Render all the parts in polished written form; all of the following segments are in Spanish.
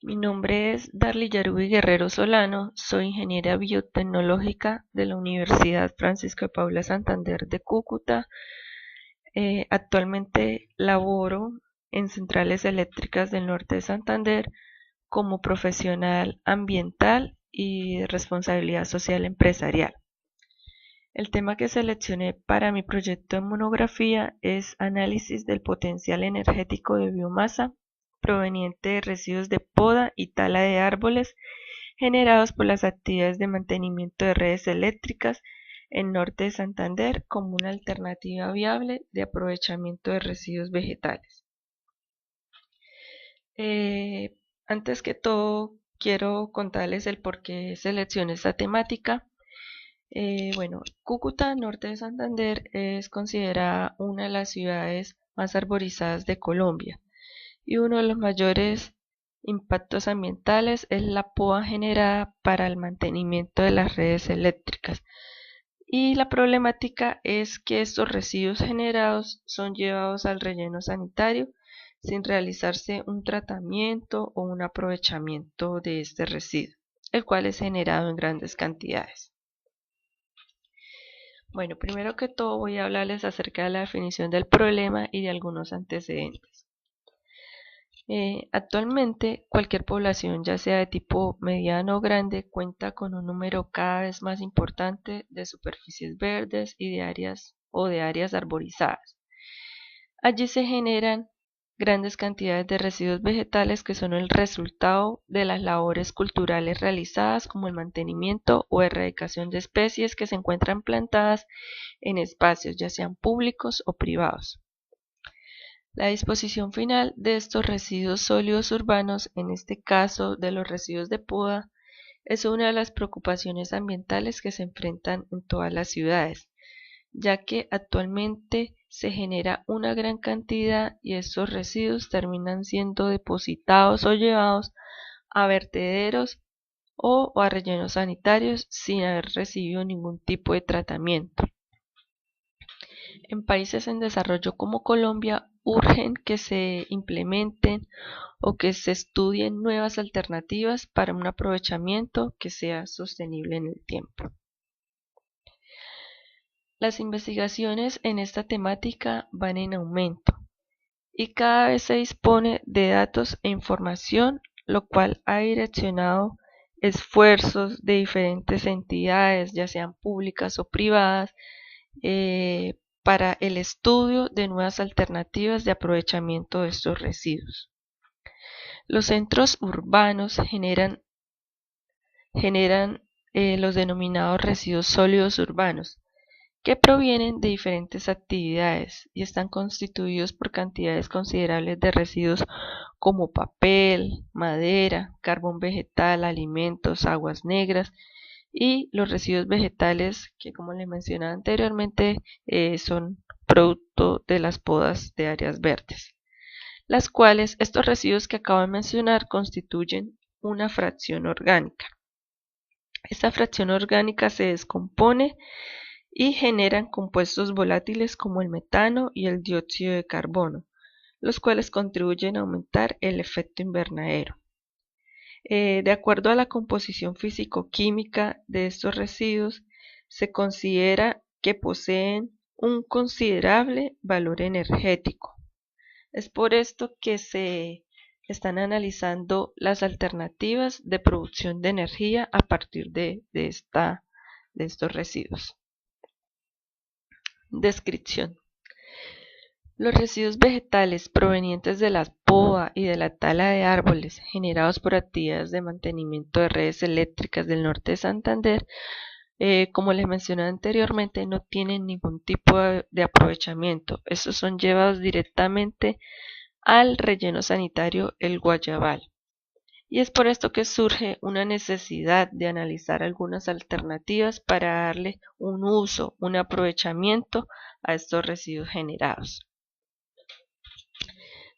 Mi nombre es Darly Yarubi Guerrero Solano, soy ingeniera biotecnológica de la Universidad Francisco de Paula Santander de Cúcuta. Actualmente laboro en centrales eléctricas del norte de Santander como profesional ambiental y de responsabilidad social empresarial. El tema que seleccioné para mi proyecto de monografía es análisis del potencial energético de biomasa proveniente de residuos de poda y tala de árboles generados por las actividades de mantenimiento de redes eléctricas en norte de Santander como una alternativa viable de aprovechamiento de residuos vegetales. Antes que todo, quiero contarles el por qué seleccioné esta temática. Cúcuta, norte de Santander, es considerada una de las ciudades más arborizadas de Colombia y uno de los mayores impactos ambientales es la poda generada para el mantenimiento de las redes eléctricas. Y la problemática es que estos residuos generados son llevados al relleno sanitario sin realizarse un tratamiento o un aprovechamiento de este residuo, el cual es generado en grandes cantidades. Bueno, primero que todo voy a hablarles acerca de la definición del problema y de algunos antecedentes. Actualmente, cualquier población, ya sea de tipo mediano o grande, cuenta con un número cada vez más importante de superficies verdes y de áreas arborizadas. Allí se generan grandes cantidades de residuos vegetales que son el resultado de las labores culturales realizadas como el mantenimiento o erradicación de especies que se encuentran plantadas en espacios ya sean públicos o privados. La disposición final de estos residuos sólidos urbanos, en este caso de los residuos de poda, es una de las preocupaciones ambientales que se enfrentan en todas las ciudades, ya que actualmente se genera una gran cantidad y estos residuos terminan siendo depositados o llevados a vertederos o a rellenos sanitarios sin haber recibido ningún tipo de tratamiento. En países en desarrollo como Colombia urgen que se implementen o que se estudien nuevas alternativas para un aprovechamiento que sea sostenible en el tiempo. Las investigaciones en esta temática van en aumento y cada vez se dispone de datos e información, lo cual ha direccionado esfuerzos de diferentes entidades, ya sean públicas o privadas, para el estudio de nuevas alternativas de aprovechamiento de estos residuos. Los centros urbanos generan los denominados residuos sólidos urbanos, que provienen de diferentes actividades y están constituidos por cantidades considerables de residuos como papel, madera, carbón vegetal, alimentos, aguas negras y los residuos vegetales que, como les mencionaba anteriormente, son producto de las podas de áreas verdes, las cuales estos residuos que acabo de mencionar constituyen una fracción orgánica. Esta fracción orgánica se descompone y generan compuestos volátiles como el metano y el dióxido de carbono, los cuales contribuyen a aumentar el efecto invernadero. De acuerdo a la composición físico-química de estos residuos, se considera que poseen un considerable valor energético. Es por esto que se están analizando las alternativas de producción de energía a partir de estos residuos. Descripción. Los residuos vegetales provenientes de la poda y de la tala de árboles generados por actividades de mantenimiento de redes eléctricas del norte de Santander, como les mencioné anteriormente, no tienen ningún tipo de aprovechamiento. Estos son llevados directamente al relleno sanitario El Guayabal. Y es por esto que surge una necesidad de analizar algunas alternativas para darle un uso, un aprovechamiento a estos residuos generados.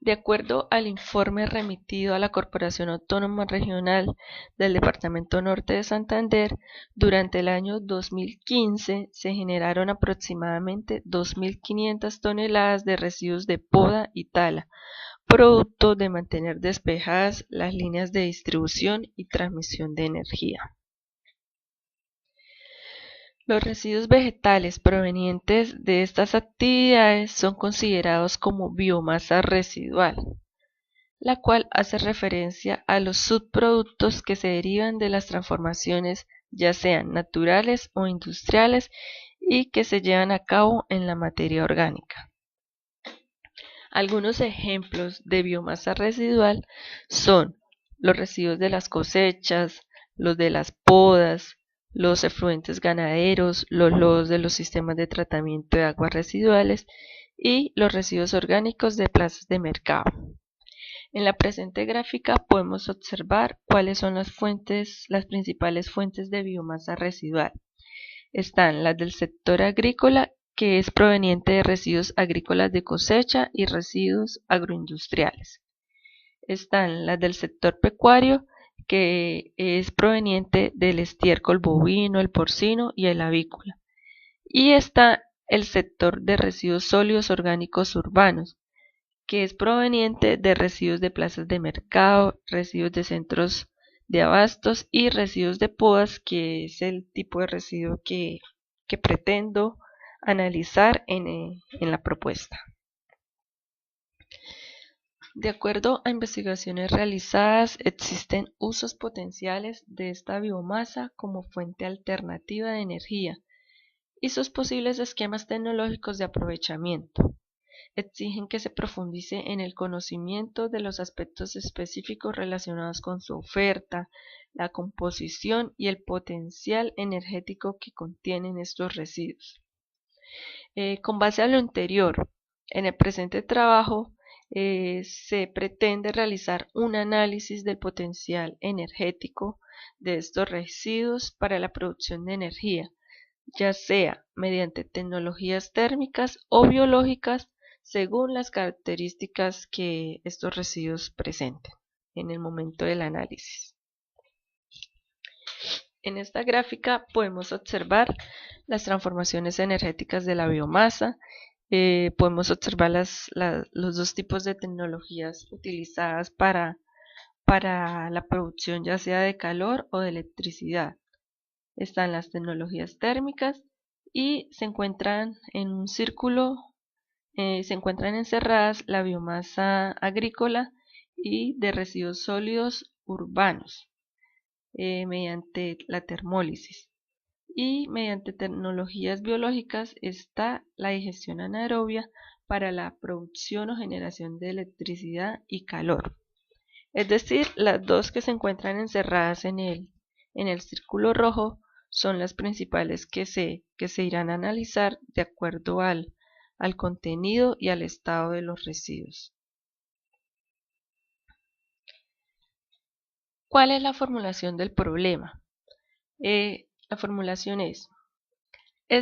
De acuerdo al informe remitido a la Corporación Autónoma Regional del Departamento Norte de Santander, durante el año 2015 se generaron aproximadamente 2.500 toneladas de residuos de poda y tala, producto de mantener despejadas las líneas de distribución y transmisión de energía. Los residuos vegetales provenientes de estas actividades son considerados como biomasa residual, la cual hace referencia a los subproductos que se derivan de las transformaciones, ya sean naturales o industriales, y que se llevan a cabo en la materia orgánica. Algunos ejemplos de biomasa residual son los residuos de las cosechas, los de las podas, los efluentes ganaderos, los lodos de los sistemas de tratamiento de aguas residuales y los residuos orgánicos de plazas de mercado. En la presente gráfica podemos observar cuáles son las principales fuentes de biomasa residual. Están las del sector agrícola, que es proveniente de residuos agrícolas de cosecha y residuos agroindustriales. Están las del sector pecuario, que es proveniente del estiércol bovino, el porcino y el avícola. Y está el sector de residuos sólidos orgánicos urbanos, que es proveniente de residuos de plazas de mercado, residuos de centros de abastos y residuos de podas, que es el tipo de residuo que pretendo analizar en la propuesta. De acuerdo a investigaciones realizadas, existen usos potenciales de esta biomasa como fuente alternativa de energía y sus posibles esquemas tecnológicos de aprovechamiento. Exigen que se profundice en el conocimiento de los aspectos específicos relacionados con su oferta, la composición y el potencial energético que contienen estos residuos. Con base a lo anterior, en el presente trabajo se pretende realizar un análisis del potencial energético de estos residuos para la producción de energía, ya sea mediante tecnologías térmicas o biológicas, según las características que estos residuos presenten en el momento del análisis. En esta gráfica podemos observar las transformaciones energéticas de la biomasa. Podemos observar los dos tipos de tecnologías utilizadas para la producción, ya sea de calor o de electricidad. Están las tecnologías térmicas y se encuentran en un círculo, se encuentran encerradas la biomasa agrícola y de residuos sólidos urbanos mediante la termólisis. Y mediante tecnologías biológicas está la digestión anaerobia para la producción o generación de electricidad y calor. Es decir, las dos que se encuentran encerradas en el círculo rojo son las principales que se irán a analizar de acuerdo al contenido y al estado de los residuos. ¿Cuál es la formulación del problema? La formulación es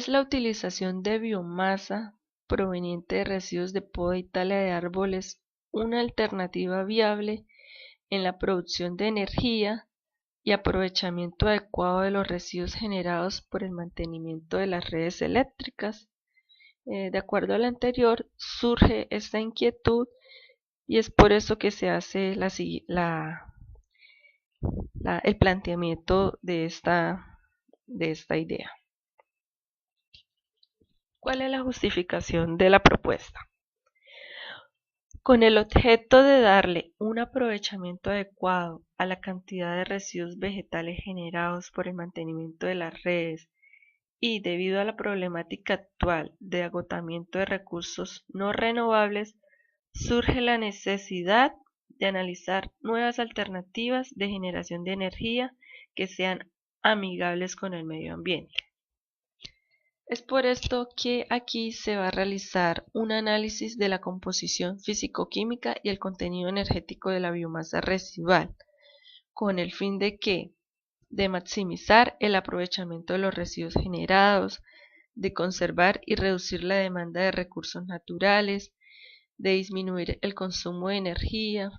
la utilización de biomasa proveniente de residuos de poda y tala de árboles una alternativa viable en la producción de energía y aprovechamiento adecuado de los residuos generados por el mantenimiento de las redes eléctricas. De acuerdo a lo anterior, surge esta inquietud y es por eso que se hace el planteamiento de esta idea. ¿Cuál es la justificación de la propuesta? Con el objeto de darle un aprovechamiento adecuado a la cantidad de residuos vegetales generados por el mantenimiento de las redes y debido a la problemática actual de agotamiento de recursos no renovables, surge la necesidad de analizar nuevas alternativas de generación de energía que sean amigables con el medio ambiente. Es por esto que aquí se va a realizar un análisis de la composición físico-química y el contenido energético de la biomasa residual, con el fin de maximizar el aprovechamiento de los residuos generados, de conservar y reducir la demanda de recursos naturales, de disminuir el consumo de energía,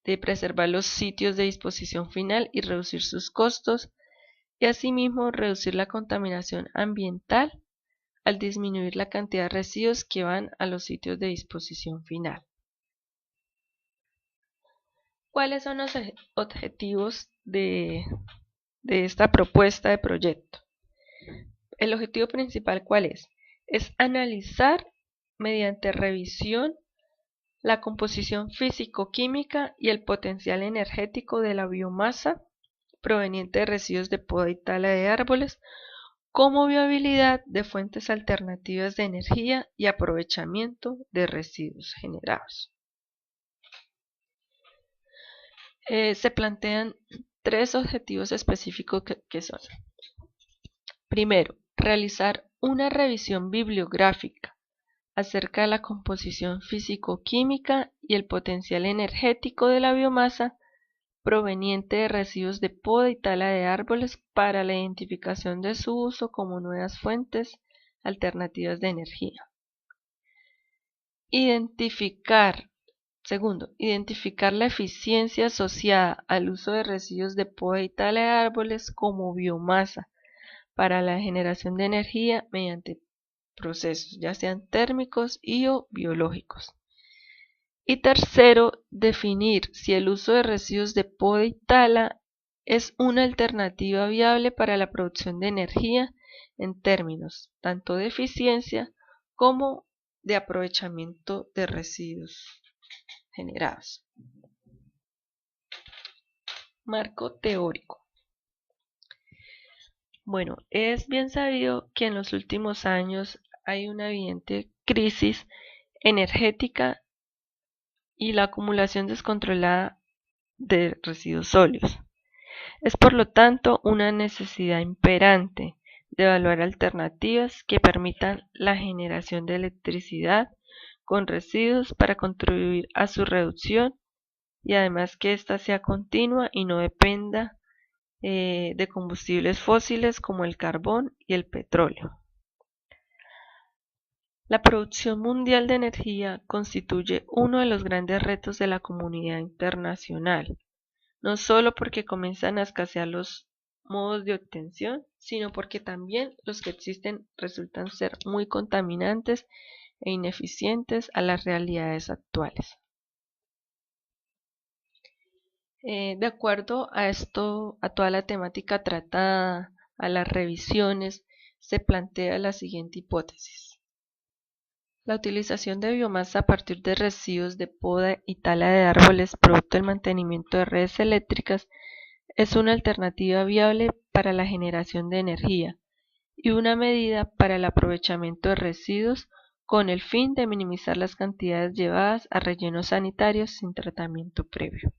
de preservar los sitios de disposición final y reducir sus costos, y asimismo reducir la contaminación ambiental al disminuir la cantidad de residuos que van a los sitios de disposición final. ¿Cuáles son los objetivos de esta propuesta de proyecto? El objetivo principal, ¿cuál es? Es analizar mediante revisión la composición físico-química y el potencial energético de la biomasa proveniente de residuos de poda y tala de árboles como viabilidad de fuentes alternativas de energía y aprovechamiento de residuos generados. Se plantean tres objetivos específicos que son: primero, realizar una revisión bibliográfica acerca de la composición físico-química y el potencial energético de la biomasa proveniente de residuos de poda y tala de árboles para la identificación de su uso como nuevas fuentes alternativas de energía. Segundo, identificar la eficiencia asociada al uso de residuos de poda y tala de árboles como biomasa para la generación de energía mediante procesos, ya sean térmicos y o biológicos. Y tercero, definir si el uso de residuos de poda y tala es una alternativa viable para la producción de energía en términos tanto de eficiencia como de aprovechamiento de residuos generados. Marco teórico. Bueno, es bien sabido que en los últimos años hay una evidente crisis energética y la acumulación descontrolada de residuos sólidos. Es por lo tanto una necesidad imperante de evaluar alternativas que permitan la generación de electricidad con residuos para contribuir a su reducción y además que ésta sea continua y no dependa de combustibles fósiles como el carbón y el petróleo. La producción mundial de energía constituye uno de los grandes retos de la comunidad internacional, no solo porque comienzan a escasear los modos de obtención, sino porque también los que existen resultan ser muy contaminantes e ineficientes a las realidades actuales. De acuerdo a esto, a toda la temática tratada, a las revisiones, se plantea la siguiente hipótesis. La utilización de biomasa a partir de residuos de poda y tala de árboles producto del mantenimiento de redes eléctricas es una alternativa viable para la generación de energía y una medida para el aprovechamiento de residuos con el fin de minimizar las cantidades llevadas a rellenos sanitarios sin tratamiento previo.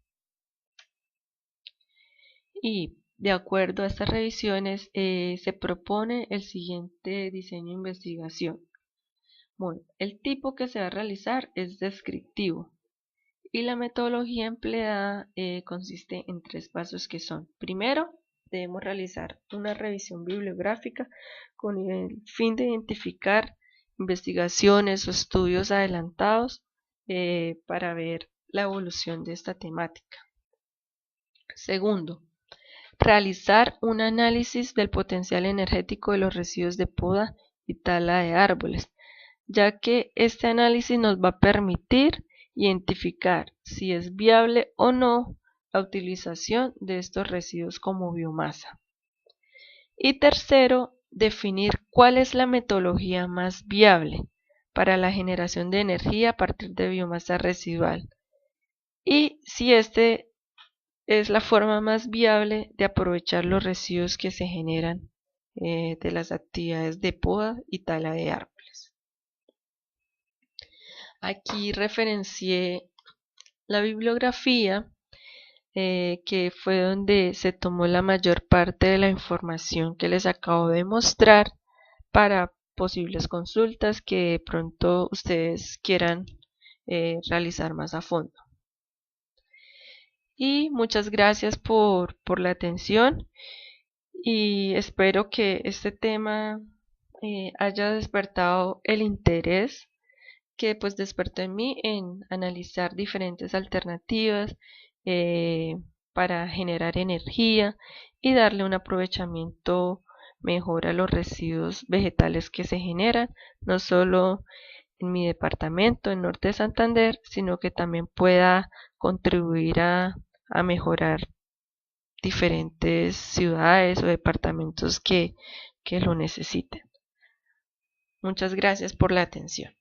Y de acuerdo a estas revisiones se propone el siguiente diseño de investigación. Bueno, el tipo que se va a realizar es descriptivo y la metodología empleada consiste en tres pasos que son: primero, debemos realizar una revisión bibliográfica con el fin de identificar investigaciones o estudios adelantados para ver la evolución de esta temática. Segundo, realizar un análisis del potencial energético de los residuos de poda y tala de árboles, ya que este análisis nos va a permitir identificar si es viable o no la utilización de estos residuos como biomasa. Y tercero, definir cuál es la metodología más viable para la generación de energía a partir de biomasa residual y si este es la forma más viable de aprovechar los residuos que se generan de las actividades de poda y tala de árboles. Aquí referencié la bibliografía que fue donde se tomó la mayor parte de la información que les acabo de mostrar para posibles consultas que de pronto ustedes quieran realizar más a fondo. Y muchas gracias por la atención y espero que este tema haya despertado el interés que pues despertó en mí en analizar diferentes alternativas para generar energía y darle un aprovechamiento mejor a los residuos vegetales que se generan, no solo en mi departamento, en Norte de Santander, sino que también pueda contribuir a a mejorar diferentes ciudades o departamentos que lo necesiten. Muchas gracias por la atención.